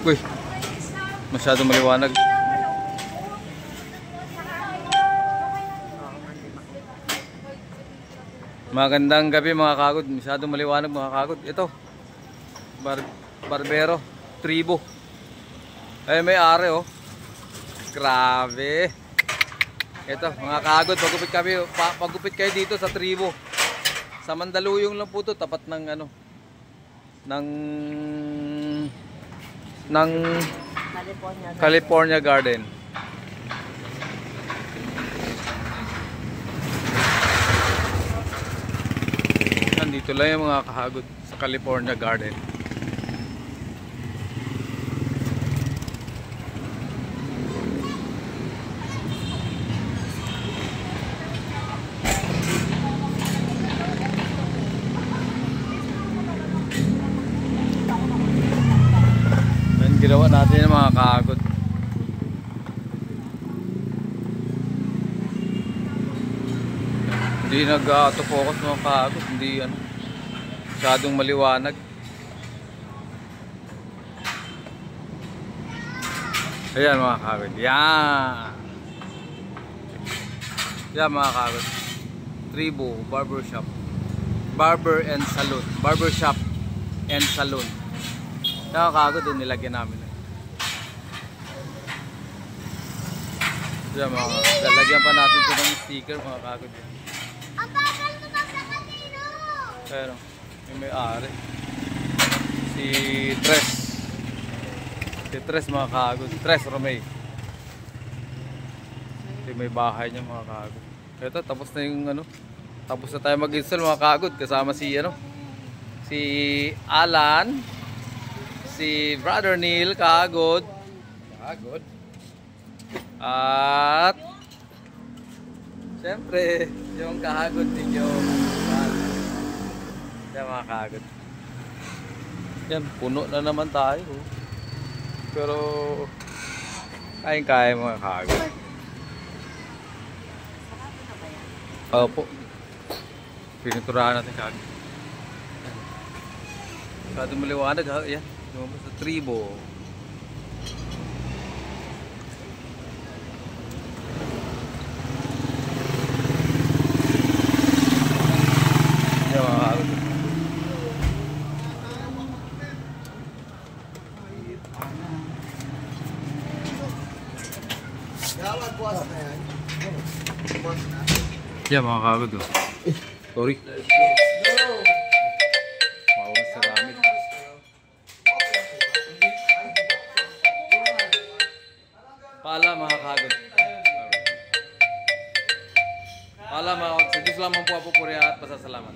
Uy, masyado maliwanag. Magandang gabi mga kagod. Masyado maliwanag mga kagod. Ito, Barbero Tribo. Ay, may are oh. Grabe. Ito mga kagod, pagupit kayo dito sa Tribo. Sa Mandaluyong lang po to, tapat ng ano, ng California Garden. Nandito lang yung mga kahagod sa California Garden. Ginawa natin yung mga kahagod. Hindi nag-auto-focus mga kahagod. Hindi ano, masyadong maliwanag. Ayan mga kahagod. Yan. Yan mga kahagod. Tribo Barbershop. Barber and Salon. Barbershop and Salon. Nakakagod din nilagyan namin. Diyan mga lalagyan pa natin ito ng sticker mga kagod. Ang bagal mo ba sa kanino? Pero yung may-ari si Tres. Si Tres mga kagod. Tres Romay. Yung may bahay niya mga kagod. Ito tapos na yung ano. Tapos na tayo mag-install mga kagod. Kasama si ano. Si Alan. Si Brother Neil Kagod. Kagod. At siyempre yung kahagod ninyo. Yan mga kahagod. Yan, puno na naman tayo. Pero kayang-kaya mga kahagod. Opo. Piniturahan natin kahagod. Masyado maliwanag ha. Yan. Lumabas sa Tribo. Yan mga kagod oh. Sorry. Mawas sa dami. Paalam mga kagod. Paalam mga kagod. Sa Diyos lamang po apupuri at pasasalamat.